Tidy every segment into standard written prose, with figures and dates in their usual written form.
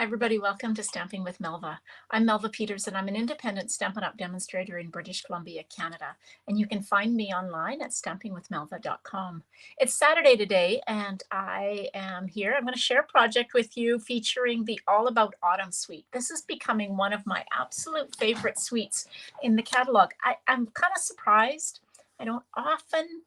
Hi everybody, welcome to Stamping with Melva. I'm Melva Peters and I'm an independent Stampin' Up! Demonstrator in British Columbia, Canada. And you can find me online at stampingwithmelva.com. It's Saturday today and I am here. I'm going to share a project with you featuring the All About Autumn suite. This is becoming one of my absolute favorite suites in the catalog. I'm kind of surprised. I don't often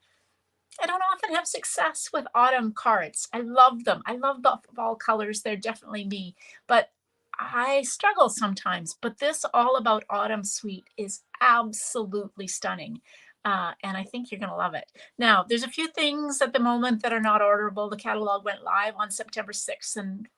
have success with autumn cards. I love them. I love the fall colors. They're definitely me. But I struggle sometimes. But this All About Autumn suite is absolutely stunning. And I think you're going to love it. Now, there's a few things at the moment that are not orderable. The catalog went live on September 6th, and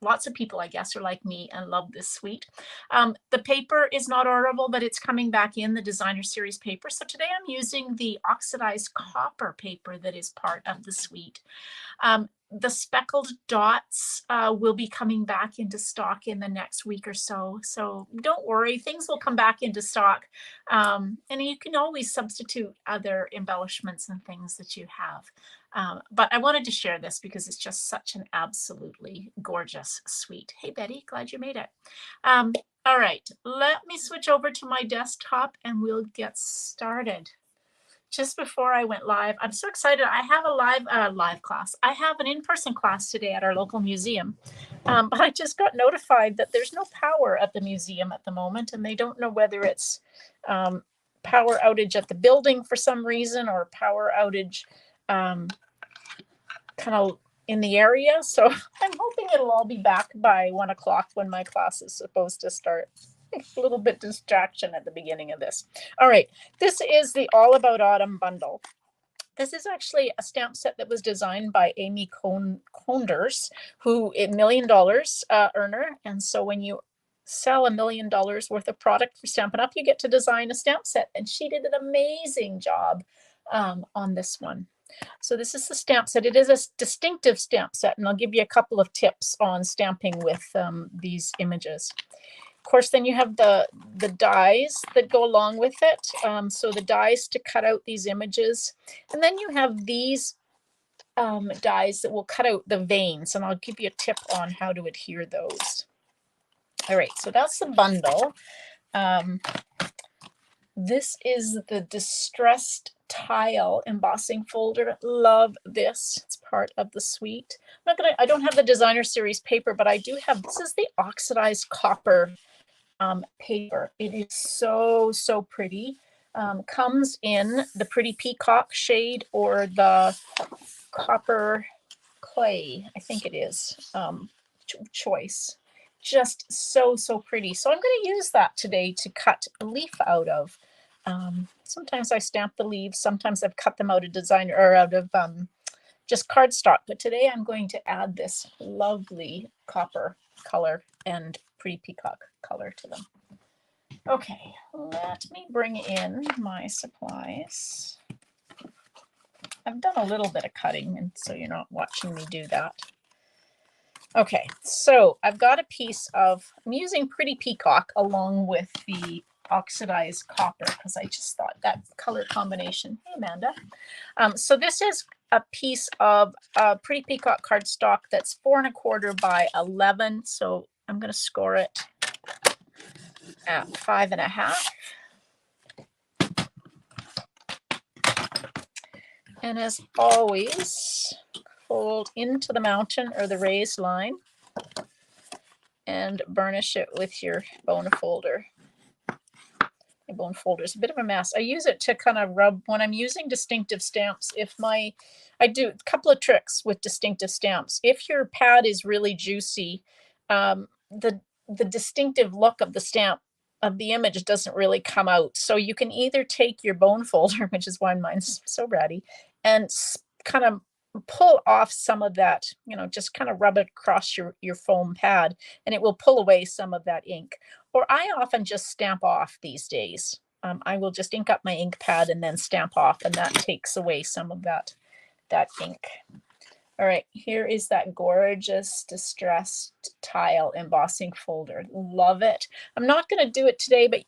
lots of people, I guess, are like me and love this suite. The paper is not orderable, but it's coming back in the designer series paper. So today I'm using the oxidized copper paper that is part of the suite. The speckled dots will be coming back into stock in the next week or so. So don't worry, things will come back into stock. And you can always substitute other embellishments and things that you have. But I wanted to share this because it's just such an absolutely gorgeous suite. Hey, Betty, glad you made it. All right, let me switch over to my desktop and we'll get started. Just before I went live, I'm so excited. I have a live class. I have an in-person class today at our local museum, but I just got notified that there's no power at the museum at the moment, and they don't know whether it's power outage at the building for some reason or power outage kind of in the area. So I'm hoping it'll all be back by 1 o'clock when my class is supposed to start. A little bit distraction at the beginning of this. All right, this is the All About Autumn bundle. This is actually a stamp set that was designed by Amy Conders, who is $1 million earner. And so when you sell $1 million worth of product for Stampin' Up, you get to design a stamp set. And she did an amazing job on this one. So this is the stamp set. It is a distinctive stamp set, and I'll give you a couple of tips on stamping with these images. Of course, then you have the dies that go along with it. So the dies to cut out these images. And then you have these dies that will cut out the veins. And I'll give you a tip on how to adhere those. All right, so that's the bundle. This is the distressed tile embossing folder. Love this. It's part of the suite. I don't have the designer series paper, but I do have, this is the oxidized copper paper. It is so pretty. Comes in the pretty peacock shade or the copper clay, I think it is, choice. Just so pretty. So I'm going to use that today to cut a leaf out of. Sometimes I stamp the leaves, sometimes I've cut them out of designer or out of just cardstock, but today I'm going to add this lovely copper color and pretty peacock color to them. Okay, let me bring in my supplies. I've done a little bit of cutting, and so you're not watching me do that. Okay, so I've got a piece of, I'm using pretty peacock along with the oxidized copper because I just thought that color combination. Hey, Amanda. So this is a piece of pretty peacock cardstock that's 4 1/4 by 11. So I'm going to score it at 5 1/2. And as always, fold into the mountain or the raised line and burnish it with your bone folder. My bone folder is a bit of a mess. I use it to kind of rub when I'm using distinctive stamps. I do a couple of tricks with distinctive stamps. If your pad is really juicy, the distinctive look of the stamp of the image doesn't really come out. So you can either take your bone folder, which is why mine's so ratty, and kind of pull off some of that, just kind of rub it across your foam pad, and it will pull away some of that ink. Or I often just stamp off these days. I will just ink up my ink pad and then stamp off, and that takes away some of that ink. All right, here is that gorgeous distressed tile embossing folder. Love it. I'm not going to do it today, but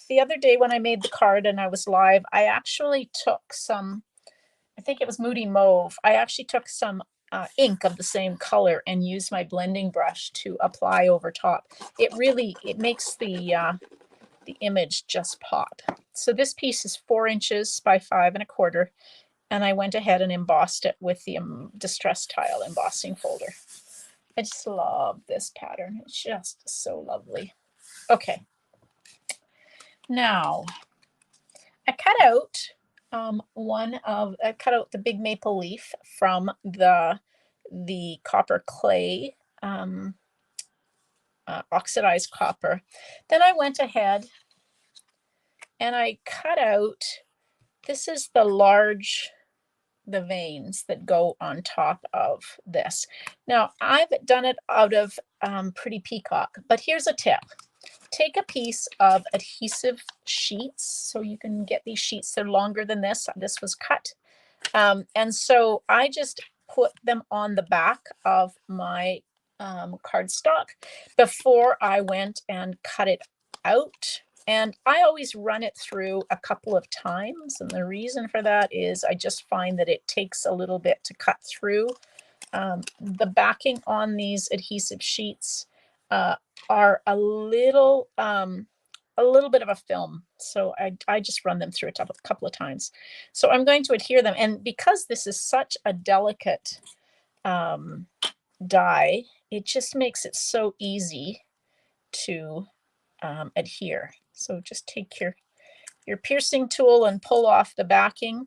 the other day when I made the card and I was live, I actually took some, I think it was Moody Mauve. I actually took some ink of the same color and use my blending brush to apply over top. It makes the image just pop. So this piece is 4 inches by 5 1/4, and I went ahead and embossed it with the Distress Tile embossing folder. I just love this pattern. It's just so lovely. Okay. Now, I cut out I cut out the big maple leaf from the copper clay, oxidized copper. Then I went ahead and I cut out, this is the veins that go on top of this. Now, I've done it out of Pretty Peacock, but here's a tip. Take a piece of adhesive sheets. So you can get these sheets, they're longer than this. This was cut. And so I just put them on the back of my cardstock before I went and cut it out. And I always run it through a couple of times. And the reason for that is I just find that it takes a little bit to cut through. The backing on these adhesive sheets are a little bit of a film. So I just run them through a couple of times. So I'm going to adhere them. And because this is such a delicate die, it just makes it so easy to adhere. So just take your piercing tool and pull off the backing.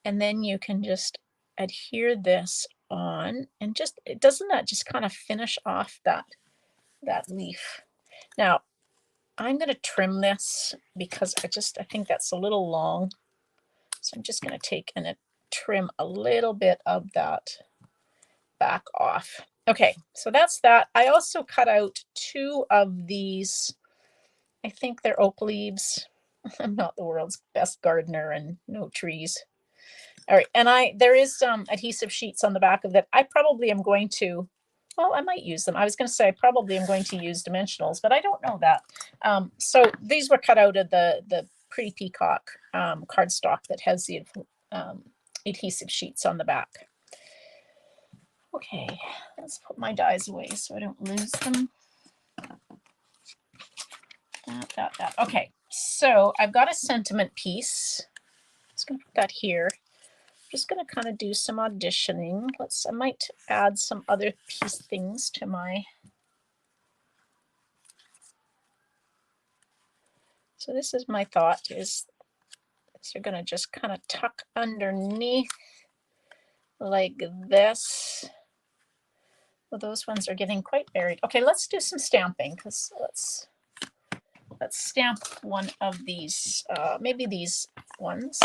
And then you can just adhere this on, and just, doesn't that just kind of finish off that leaf? Now, I'm going to trim this because I think that's a little long. So I'm just going to take and trim a little bit of that back off. Okay, so that's that. I also cut out 2 of these, I think they're oak leaves. I'm not the world's best gardener and no trees. All right, and there is some adhesive sheets on the back of that. I probably am going to, well, I might use them. I was going to say I probably am going to use dimensionals, but I don't know that. So these were cut out of the Pretty Peacock cardstock that has the adhesive sheets on the back. Okay, let's put my dies away so I don't lose them. That. Okay, so I've got a sentiment piece. I'm just going to put that here. I'm just going to kind of do some auditioning. I might add some other things to my. So this is my thought, is you're going to just kind of tuck underneath like this. Well, those ones are getting quite buried. Okay, let's do some stamping, because let's stamp one of these, maybe these ones.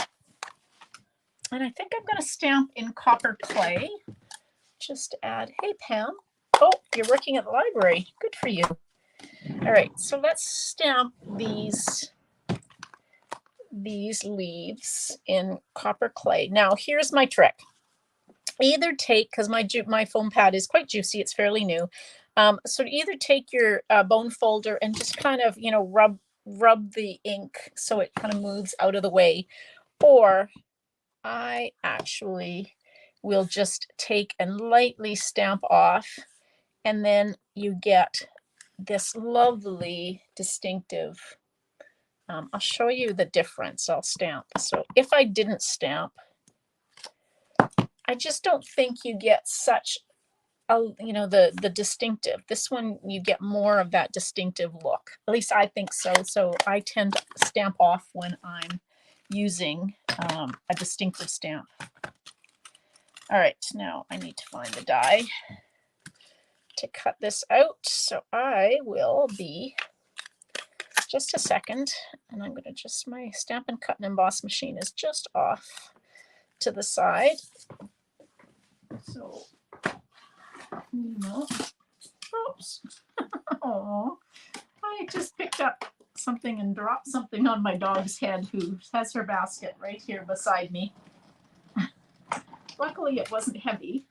And I think I'm going to stamp in copper clay. Just add, hey Pam, oh, you're working at the library. Good for you. All right, so let's stamp these leaves in copper clay. Now, here's my trick. Either take, because my foam pad is quite juicy, it's fairly new. So either take your bone folder and just kind of, rub the ink so it kind of moves out of the way, or I actually will just take and lightly stamp off, and then you get this lovely distinctive. I'll show you the difference. I'll stamp. So if I didn't stamp, I just don't think you get such the distinctive. This one, you get more of that distinctive look. At least I think so. So I tend to stamp off when I'm using a distinctive stamp. All right, now I need to find the die to cut this out. So I will be just a second, and I'm going to just, my Stampin' Cut and Emboss machine is just off to the side. So, oops. Oh, I just picked up something and dropped something on my dog's head, who has her basket right here beside me. Luckily, it wasn't heavy,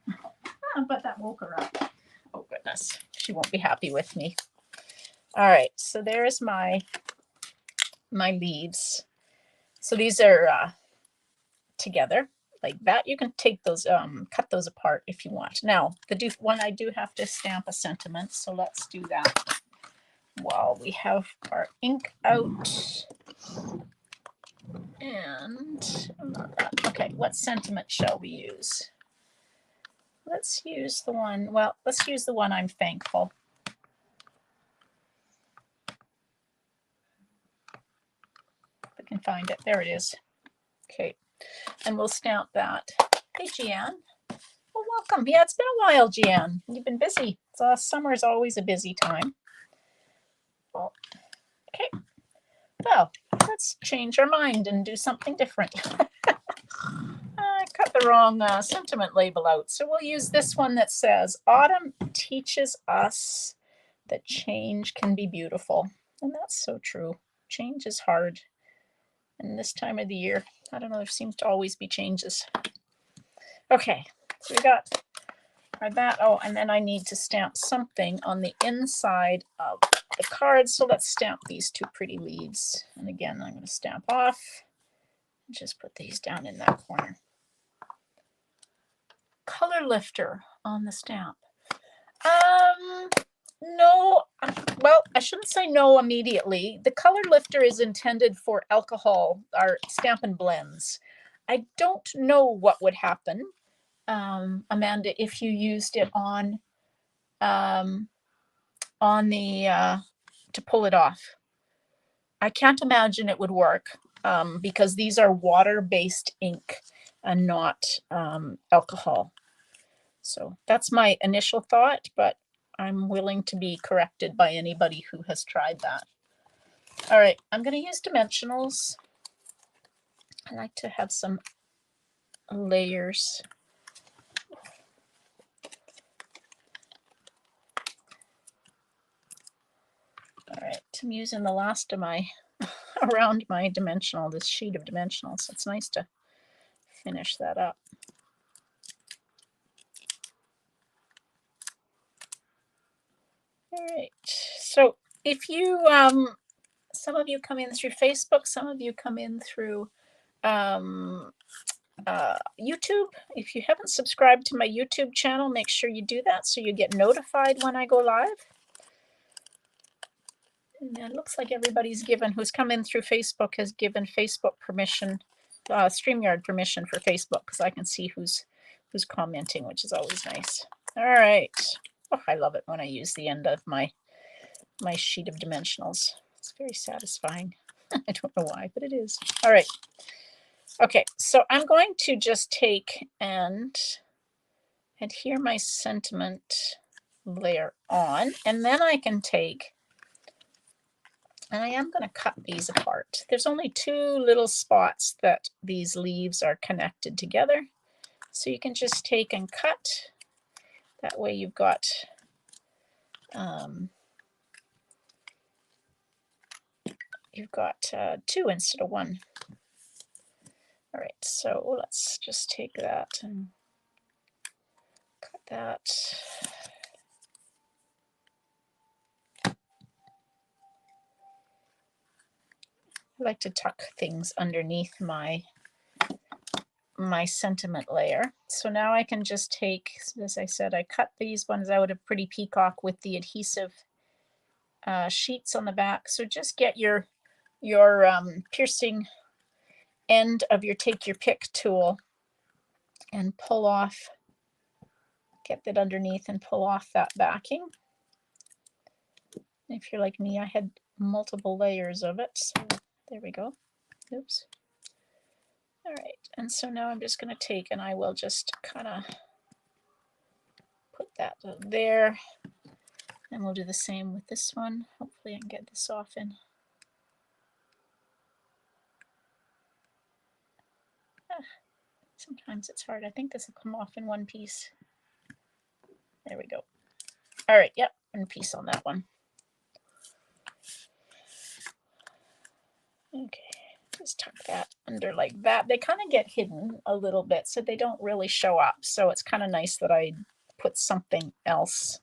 but that woke her up. Oh, goodness. She won't be happy with me. All right, so there's my leaves. So these are together. like that. You can take those, cut those apart if you want. Now, the one I do have to stamp a sentiment, so let's do that while we have our ink out. And okay, what sentiment shall we use? Let's use the one, well, let's use the one I'm thankful. If I can find it. There it is. Okay, and we'll stamp that. Hey, Jeanne. Well, welcome. Yeah, it's been a while, Jeanne. You've been busy. Summer is always a busy time. Well, okay. Well, let's change our mind and do something different. I cut the wrong sentiment label out. So we'll use this one that says, autumn teaches us that change can be beautiful. And that's so true. Change is hard. And this time of the year, I don't know, there seems to always be changes. Okay, so we got that. Oh, and then I need to stamp something on the inside of the card. So let's stamp these two pretty leaves. And again, I'm going to stamp off. Just put these down in that corner. Color lifter on the stamp. No, well, I shouldn't say no immediately. The color lifter is intended for alcohol, our Stampin' blends. I don't know what would happen, Amanda, if you used it on the to pull it off. I can't imagine it would work because these are water-based ink and not alcohol. So that's my initial thought, but I'm willing to be corrected by anybody who has tried that. All right, I'm going to use dimensionals. I like to have some layers. All right, I'm using the last of my around my dimensional, this sheet of dimensionals. It's nice to finish that up. All right, so if you, some of you come in through Facebook, some of you come in through YouTube. If you haven't subscribed to my YouTube channel, make sure you do that so you get notified when I go live. And it looks like everybody's who's come in through Facebook has given Facebook permission, StreamYard permission for Facebook, because I can see who's commenting, which is always nice. All right. Oh, I love it when I use the end of my sheet of dimensionals. It's very satisfying. I don't know why, but it is. All right. Okay, so I'm going to just take and adhere my sentiment layer on, and then I can take, and I am going to cut these apart. There's only two little spots that these leaves are connected together. So you can just take and cut. That way you've got two instead of one. All right, so let's just take that and cut that. I like to tuck things underneath my sentiment layer. So now I can just take, as I said, I cut these ones out of Pretty Peacock with the adhesive sheets on the back. So just get your piercing end of your take your pick tool and pull off, get that underneath and pull off that backing. If you're like me, I had multiple layers of it. So there we go. Oops. All right, and so now I'm just going to take and I will just kind of put that there, and we'll do the same with this one. Hopefully I can get this off in. Sometimes it's hard. I think this will come off in one piece. There we go. All right, yep, one piece on that one. Okay. Just tuck that under like that. They kind of get hidden a little bit, so they don't really show up. So it's kind of nice that I put something else.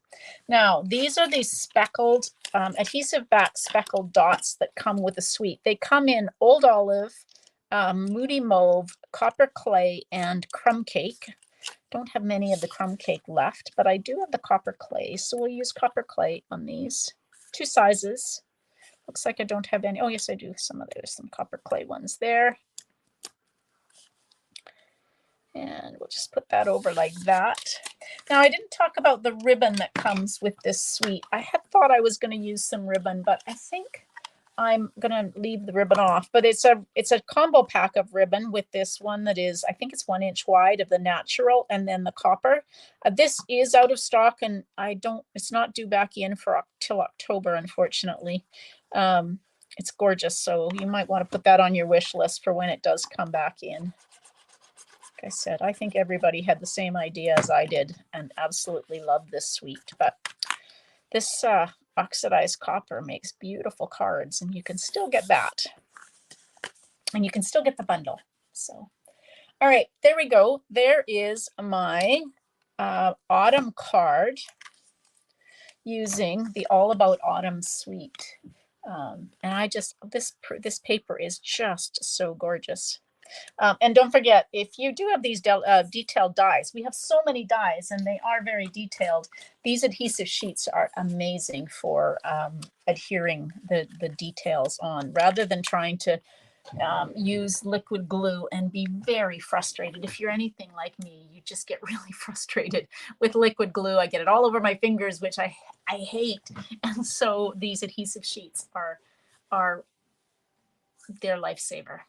Now, these are these speckled, adhesive back speckled dots that come with a suite. They come in Old Olive, Moody Mauve, Copper Clay, and Crumb Cake. Don't have many of the crumb cake left, but I do have the copper clay, so we'll use copper clay on these. 2 sizes. Looks like I don't have any. Oh, yes, I do. There's some copper clay ones there. And we'll just put that over like that. Now, I didn't talk about the ribbon that comes with this suite. I had thought I was going to use some ribbon, but I think I'm going to leave the ribbon off. But it's a combo pack of ribbon with this one that is, I think it's 1 inch wide of the natural and then the copper. This is out of stock, and it's not due back in till October, unfortunately. It's gorgeous, so you might want to put that on your wish list for when it does come back in. Like I said, I think everybody had the same idea as I did and absolutely loved this suite. But this oxidized copper makes beautiful cards, and you can still get that. And you can still get the bundle. So, all right, there we go. There is my autumn card using the All About Autumn suite. And this paper is just so gorgeous. And don't forget, if you do have these detailed dies, we have so many dies and they are very detailed. These adhesive sheets are amazing for adhering the details on, rather than trying to use liquid glue and be very frustrated. If you're anything like me, you just get really frustrated with liquid glue. I get it all over my fingers, which I hate. And so these adhesive sheets are their lifesaver.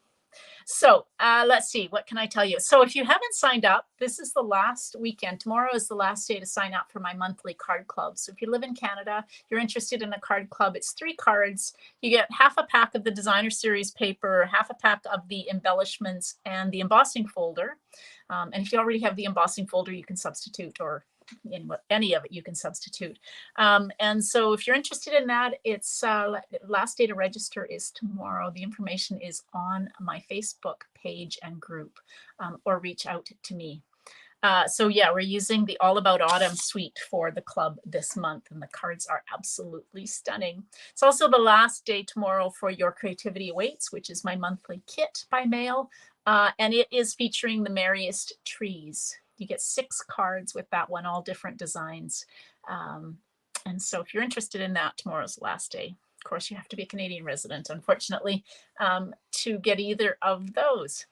So let's see, what can I tell you? So if you haven't signed up, this is the last weekend. Tomorrow is the last day to sign up for my monthly card club. So if you live in Canada, you're interested in a card club, it's 3 cards. You get half a pack of the designer series paper, half a pack of the embellishments, and the embossing folder. And if you already have the embossing folder, you can substitute, or in any of it you can substitute. And so if you're interested in that, it's last day to register is tomorrow. The information is on my Facebook page and group, or reach out to me. So yeah, we're using the All About Autumn suite for the club this month, and the cards are absolutely stunning. It's also the last day tomorrow for Your Creativity Awaits, which is my monthly kit by mail, and it is featuring the merriest trees. You get 6 cards with that one, all different designs. And so if you're interested in that, tomorrow's the last day. Of course, you have to be a Canadian resident, unfortunately, to get either of those.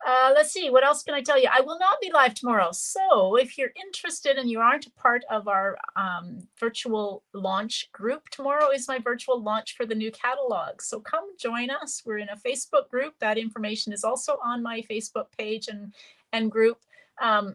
Let's see, what else can I tell you? I will not be live tomorrow. So if you're interested and you aren't a part of our virtual launch group, tomorrow is my virtual launch for the new catalog. So come join us. We're in a Facebook group. That information is also on my Facebook page and group.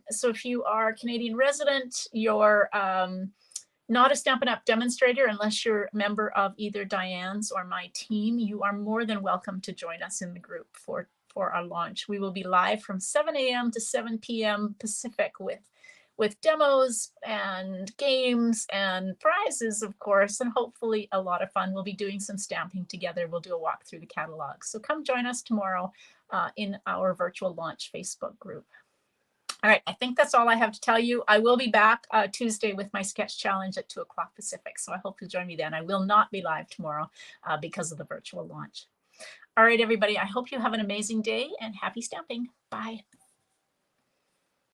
So if you are a Canadian resident, you're not a Stampin' Up! Demonstrator, unless you're a member of either Diane's or my team, you are more than welcome to join us in the group for our launch. We will be live from 7 a.m. to 7 p.m. Pacific with demos and games and prizes, of course, and hopefully a lot of fun. We'll be doing some stamping together. We'll do a walk through the catalog. So come join us tomorrow in our virtual launch Facebook group. All right, I think that's all I have to tell you. I will be back Tuesday with my sketch challenge at 2 o'clock Pacific. So I hope you'll join me then. I will not be live tomorrow because of the virtual launch. All right, everybody, I hope you have an amazing day and happy stamping. Bye.